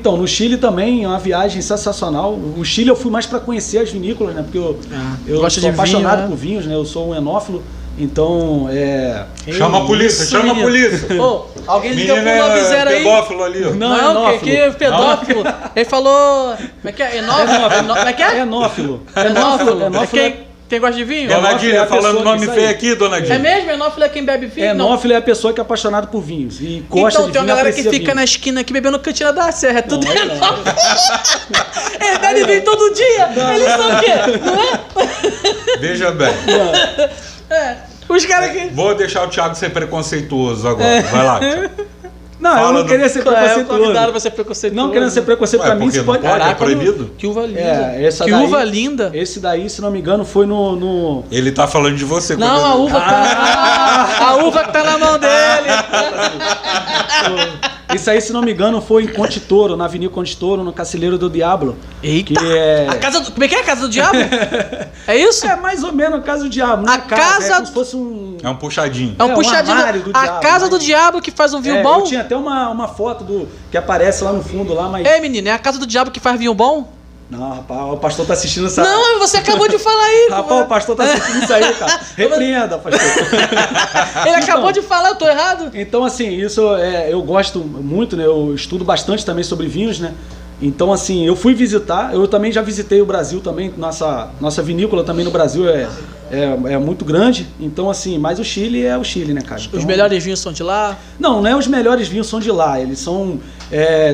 Então, no Chile também é uma viagem sensacional. O Chile eu fui mais para conhecer as vinícolas, né? Porque eu sou apaixonado vinho, né? por vinhos, né? Eu sou um enófilo, então Chama a polícia, chama a polícia. Ô, alguém liga pro 90 aí. Pedófilo ali. Não, que é pedófilo. Ele falou... Como é que é? Enófilo? Como é que é? Enófilo. Quem gosta de vinho? Dona Dília, falando nome feio aqui, Dona Dília. É mesmo? Enófilo é quem bebe vinho? Enófilo é a pessoa que é apaixonada por vinhos e gosta então, de tem vinho. uma galera que fica vinho. na esquina aqui bebendo cantina da Serra. É tudo enófilo. Ele bebe vinho todo dia. Eles são o quê? Não é? Veja bem. Os caras que... Vou deixar o Thiago ser preconceituoso agora. Vai lá, Thiago. Não, eu não queria ser preconceituoso. Você preconceituoso. Não querendo ser preconceito pra mim, você pode... É proibido? Que uva linda. Que daí, uva linda. Esse daí, se não me engano, foi no... Ele tá falando de você. Não, a uva a uva que tá na mão dele. Isso aí, se não me engano, foi em Contitoro, na Avenida Contitoro, no Cacilheiro do Diablo. Eita! Que é... Como é que é? A Casa do Diabo? É isso? É mais ou menos a Casa do Diabo. A casa... É como se fosse um... É um puxadinho. É um puxadinho. Do a diabo, Casa do Diabo que faz um vinho bom? Eu tinha até uma foto que aparece lá no fundo, lá, mas... É, menino, é a Casa do Diabo que faz vinho bom? Não, rapaz, o pastor tá assistindo essa... Não, você acabou de falar aí. Rapaz, o pastor tá assistindo isso aí, cara. Repreenda, pastor. Ele acabou de falar, eu tô errado? Então, assim, isso eu gosto muito, né? Eu estudo bastante também sobre vinhos, né? Então, assim, eu fui visitar, eu também já visitei o Brasil também, nossa vinícola também no Brasil é muito grande. Então, assim, mas o Chile é o Chile, né, cara? Então, os melhores vinhos são de lá? Não é os melhores vinhos são de lá. Eles são,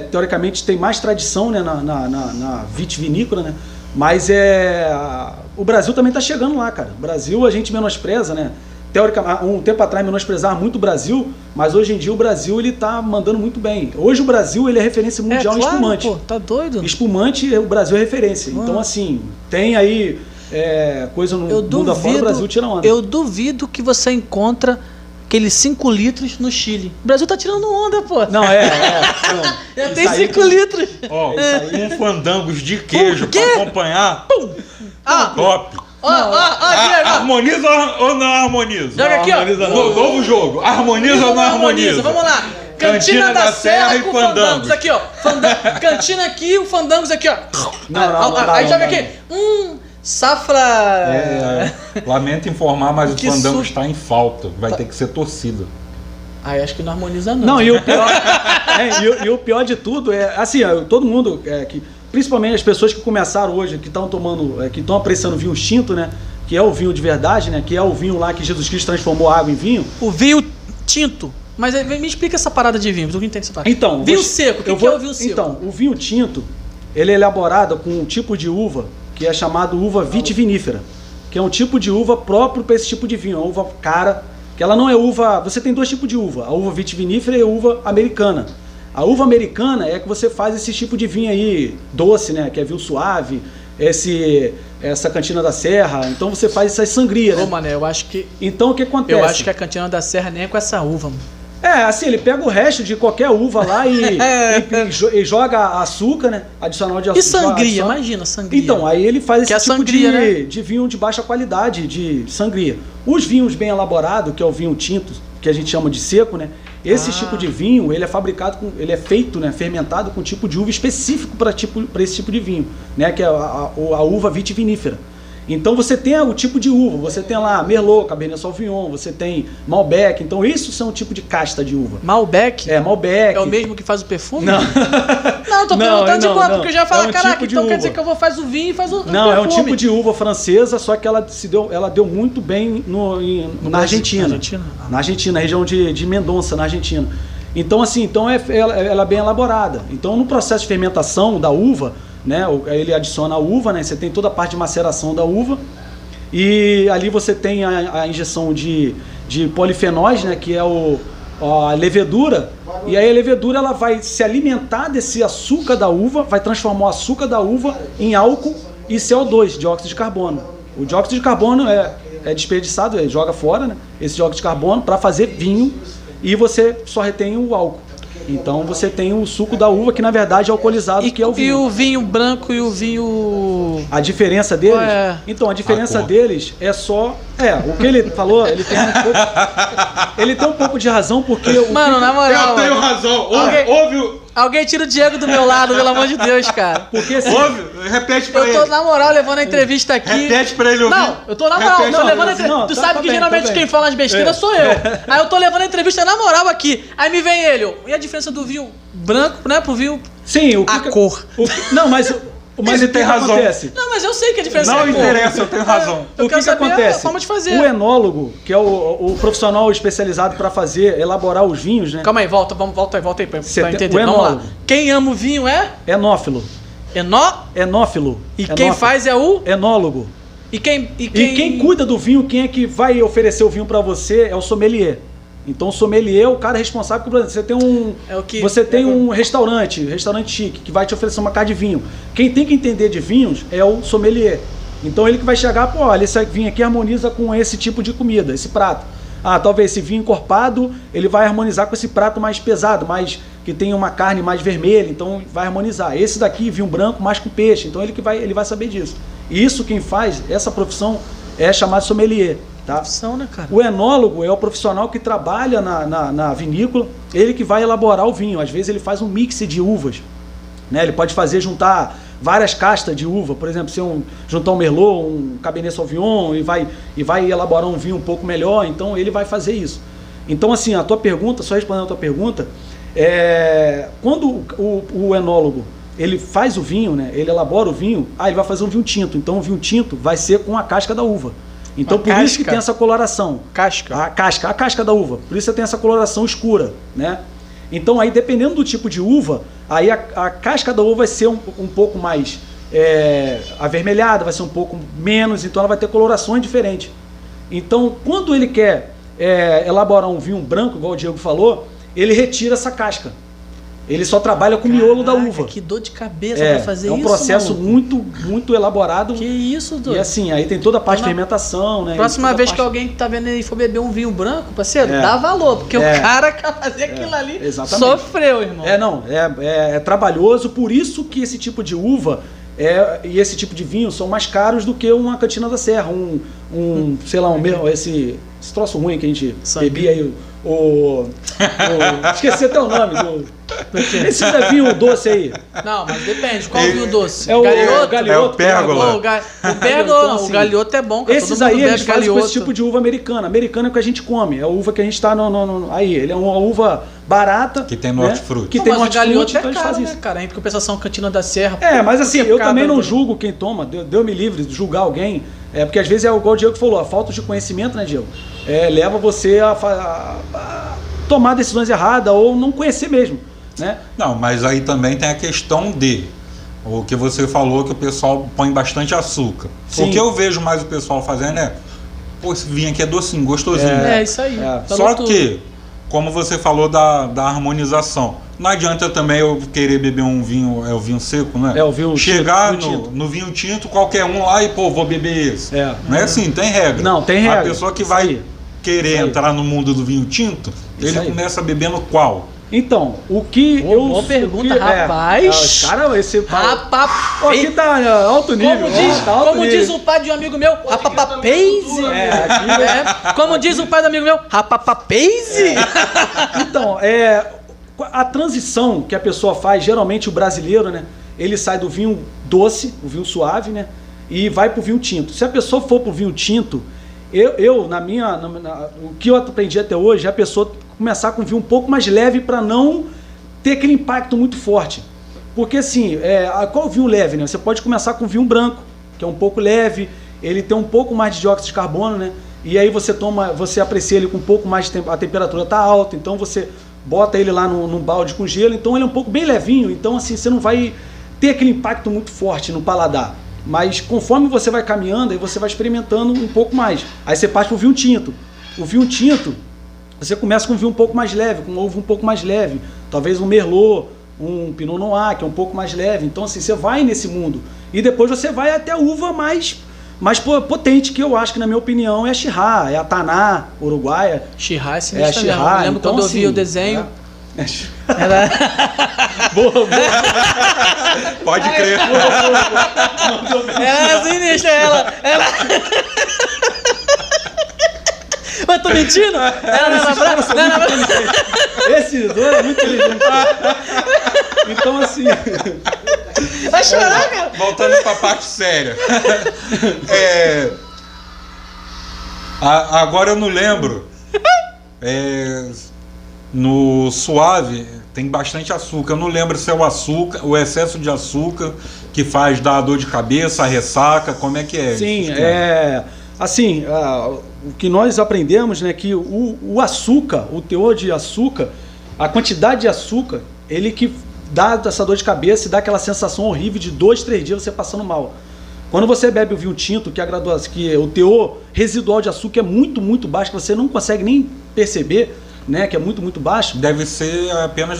teoricamente, tem mais tradição, né, na vitivinícola, né? Mas o Brasil também tá chegando lá, cara. O Brasil a gente menospreza, né? Teoricamente, um tempo atrás menosprezava muito o Brasil, mas hoje em dia o Brasil ele tá mandando muito bem. Hoje o Brasil ele é referência mundial em espumante. Pô, tá doido? Espumante, o Brasil é referência. Então, assim, tem aí coisa no mundo afora, o Brasil tira onda. Eu duvido que você encontra aqueles 5 litros no Chile. O Brasil tá tirando onda, pô. Não, Já tem 5 litros. Ó, com fandangos de queijo pra acompanhar. Pum! Top. Diego. Harmoniza ou não harmoniza? Joga aqui, ó. Novo jogo. Harmoniza ou não harmoniza? Vamos lá. Cantina da Serra com fandangos. Aqui, ó. Cantina aqui, o fandangos aqui, ó. Aí joga aqui. Safra... Lamento informar, mas o fandango está em falta. Vai ter que ser torcida. Aí acho que não harmoniza não. Não, e o pior de tudo é, assim, todo mundo principalmente as pessoas que começaram hoje, que estão que estão apreciando vinho tinto, né? Que é o vinho de verdade, né? Que é o vinho lá que Jesus Cristo transformou água em vinho. O vinho tinto. Mas me explica essa parada de vinho, eu não entendo essa parada. Então, vinho seco, o que é o vinho seco? Então, o vinho tinto, ele é elaborado com um tipo de uva que é chamado uva vitivinífera, que é um tipo de uva próprio para esse tipo de vinho, uma uva cara, que ela não é uva... Você tem 2 tipos de uva, a uva vitivinífera e a uva americana. A uva americana é que você faz esse tipo de vinho aí, doce, né? Que é vinho suave, essa Cantina da Serra. Então você faz essas sangrias, né? Mané, eu acho que... Então o que acontece? Eu acho que a Cantina da Serra nem é com essa uva, mano. Assim, ele pega o resto de qualquer uva lá e joga açúcar, né? Adicional de açúcar. E sangria, imagina, sangria. Então, aí ele faz esse tipo sangria, né? de vinho de baixa qualidade, de sangria. Os vinhos bem elaborados, que é o vinho tinto, que a gente chama de seco, né? Esse tipo de vinho, ele é fabricado, ele é feito, né? Fermentado com tipo de uva específico para esse tipo de vinho, né? Que é a uva vitivinífera. Então você tem o tipo de uva, você tem lá Merlot, Cabernet Sauvignon, você tem Malbec, então isso são um tipo de casta de uva. Malbec? Malbec. É o mesmo que faz o perfume? Não. Não, tô perguntando de boa, porque eu já falo, caraca, então quer dizer que eu vou fazer o vinho e faz o perfume. É um tipo de uva francesa, só que ela deu muito bem na Argentina. Na Argentina, na região de Mendonça, na Argentina. Então, assim, ela é bem elaborada. Então, no processo de fermentação da uva, né, ele adiciona a uva, né, você tem toda a parte de maceração da uva e ali você tem a injeção de polifenóis, né, que é a levedura, e aí a levedura ela vai se alimentar desse açúcar da uva, vai transformar o açúcar da uva em álcool e CO2, dióxido de carbono. O dióxido de carbono é desperdiçado, joga fora, né, esse dióxido de carbono para fazer vinho e você só retém o álcool. Então você tem o suco da uva, que na verdade é alcoolizado, que é o vinho. E o vinho branco e o vinho... A diferença deles? Então, a diferença deles é só... o que ele falou, ele tem um pouco de razão, porque... Mano, na moral... Eu tenho razão. Alguém tira o Diego do meu lado, pelo amor de Deus, cara. Porque assim, Ouve, repete pra ele. Eu tô, na moral, levando a entrevista aqui. Repete pra ele ouvir. Não, eu tô na moral, Repete, não, levando a entrevista. não, Tu tá, sabe tá que bem, geralmente tá bem. quem fala as besteiras sou eu. Aí eu tô levando a entrevista na moral aqui. Aí me vem ele, e a diferença do vinho branco, né, pro vinho... sim, cor. Não, mas Ele o que tem que razão. acontece? Não, mas eu sei que a diferença Não é a cor. interessa, eu tenho razão. Eu O quero que saber acontece? a forma de fazer. O enólogo, que é o profissional especializado para fazer, elaborar os vinhos, né? Calma aí, volta aí pra Você tem- entender. o Vamos lá. enólogo. Quem ama o vinho é Enófilo. Enófilo. E quem faz é o... Enólogo. E quem... E quem cuida do vinho, quem é que vai oferecer o vinho para você é o sommelier. Então o sommelier é o cara responsável por exemplo, você tem você tem um restaurante chique que vai te oferecer uma carta de vinho. Quem tem que entender de vinhos é o sommelier. Então ele que vai chegar, pô, olha, esse vinho aqui harmoniza com esse tipo de comida, esse prato. Ah, talvez esse vinho encorpado, ele vai harmonizar com esse prato mais pesado, mais que tem uma carne mais vermelha, então vai harmonizar. Esse daqui, vinho branco, mais com peixe, então ele vai saber disso. E isso quem faz, essa profissão é chamada sommelier, tá? Profissão, né, cara? O enólogo é o profissional que trabalha na vinícola, ele que vai elaborar o vinho. Às vezes ele faz um mix de uvas, né? Ele pode juntar várias castas de uva, por exemplo, juntar um Merlot, um Cabernet Sauvignon e vai elaborar um vinho um pouco melhor, então ele vai fazer isso. Então assim, só respondendo a tua pergunta, quando o enólogo ele faz o vinho, né? Ele elabora o vinho, ele vai fazer um vinho tinto, então o vinho tinto vai ser com a casca da uva. Então por isso que tem essa coloração. A casca da uva, por isso você tem essa coloração escura, né? Então aí dependendo do tipo de uva, aí a casca da uva vai ser um pouco mais avermelhada, vai ser um pouco menos, então ela vai ter colorações diferentes. Então quando ele quer elaborar um vinho branco, igual o Diego falou, ele retira essa casca. Ele só trabalha com o miolo da uva. Que dor de cabeça pra fazer isso, é um processo muito, muito elaborado. Que isso, doido. E assim, aí tem toda a parte de fermentação, né? Próxima vez que alguém que tá vendo aí for beber um vinho branco, parceiro, dá valor, porque o cara que fazer aquilo ali sofreu, irmão. É trabalhoso, por isso que esse tipo de uva e esse tipo de vinho são mais caros do que uma Cantina da Serra, sei lá, esse troço ruim que a gente bebia aí, esqueci até o nome esse é vinho doce aí. Não, mas depende, qual vinho doce? É o Galioto. É o Pérgola. O Pérgola, então, o Galioto é bom, cara. Esses aí eles fazem com esse tipo de uva americana. Americana é o que a gente come, é a uva que a gente tá aí. Ele é uma uva barata. Que tem no hortifruti. Que tem no hortifruti, então eles fazem isso. Cara, em compensação Cantina da Serra. Mas assim, eu também não julgo quem toma, Deus me livre de julgar alguém, porque às vezes igual o Diego falou, a falta de conhecimento, né, Diego? Leva você a tomar decisões erradas ou não conhecer mesmo, né? Não, mas aí também tem a questão o que você falou, que o pessoal põe bastante açúcar. Sim. O que eu vejo mais o pessoal fazendo esse vinho aqui é docinho, gostosinho. Isso aí. Só que, como você falou da harmonização, não adianta também eu querer beber um vinho, o vinho seco, né? O vinho chegar tinto. no vinho tinto, qualquer um lá e, vou beber esse. Não é assim, tem regra. Não, tem regra. A pessoa que vai querer entrar no mundo do vinho tinto, ele começa bebendo qual? Então, Boa pergunta, rapaz. Cara, esse rapaz. Aqui tá alto nível. Como diz o pai de um amigo meu, rapapapeize. Como diz o pai do amigo meu, rapapapeize. Então, a transição que a pessoa faz, geralmente o brasileiro, né? Ele sai do vinho doce, o vinho suave, né? E vai pro vinho tinto. Se a pessoa for pro vinho tinto, o que eu aprendi até hoje é a pessoa começar com um vinho um pouco mais leve para não ter aquele impacto muito forte. Porque assim, qual é o vinho leve, né? Você pode começar com vinho branco, que é um pouco leve, ele tem um pouco mais de dióxido de carbono, né? E aí você aprecia ele com um pouco mais de a temperatura tá alta, então você bota ele lá num balde com gelo, então ele é um pouco bem levinho, então assim, você não vai ter aquele impacto muito forte no paladar. Mas conforme você vai caminhando, aí você vai experimentando um pouco mais. Aí você parte para o vinho tinto. O vinho tinto, você começa com um vinho um pouco mais leve, com um ovo um pouco mais leve. Talvez um Merlot, um Pinot Noir, que é um pouco mais leve. Então assim, você vai nesse mundo. E depois você vai até a uva mais potente, que eu acho que, na minha opinião, é a Chirá, é a Taná, uruguaia. Chirá é sinistro mesmo. Eu lembro então, quando eu assim, vi o desenho. Era... boa. Pode crer. Ela é sinistra, ela... Mas tô mentindo? Esse dois é muito inteligente. Então, assim... Vai chorar, cara? Voltando pra parte séria. Agora eu não lembro. No Suave tem bastante açúcar. Eu não lembro se é o açúcar, o excesso de açúcar que faz dar dor de cabeça, ressaca, como é que é? Sim, assim, o que nós aprendemos, né, que o açúcar, o teor de açúcar, a quantidade de açúcar, ele que dá essa dor de cabeça e dá aquela sensação horrível de 2, 3 dias você passando mal. Quando você bebe o vinho tinto, que o teor residual de açúcar é muito, muito baixo, que você não consegue nem perceber, né, que é muito, muito baixo. Deve ser apenas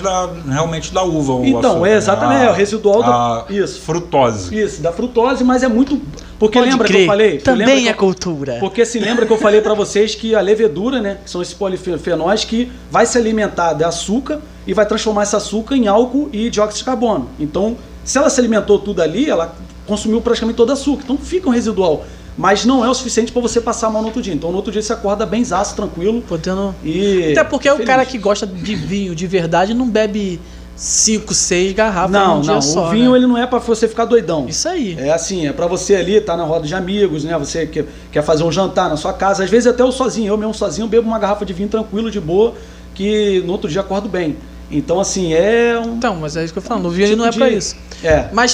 realmente da uva. Então, açúcar, exatamente, o residual da frutose. Isso, da frutose, mas é muito... Porque Pode lembra crer. que eu falei? Também é cultura. Porque se lembra que eu falei para vocês que a levedura, né, que são esses polifenóis que vai se alimentar de açúcar e vai transformar esse açúcar em álcool e dióxido de carbono. Então, se ela se alimentou tudo ali, ela consumiu praticamente todo o açúcar. Então fica um residual. Mas não é o suficiente para você passar mal no outro dia. Então no outro dia você acorda bem zaço, tranquilo. Até porque o cara que gosta de vinho de verdade não bebe 5, 6 garrafas num dia só. O vinho, ele não é para você ficar doidão. Isso aí. É assim, é para você ali estar na roda de amigos, né? Você quer fazer um jantar na sua casa. Às vezes até eu sozinho, eu mesmo sozinho, bebo uma garrafa de vinho tranquilo, de boa, que no outro dia acordo bem. Então assim, Então, mas é isso que eu falo. O vinho não é para isso. É. Mas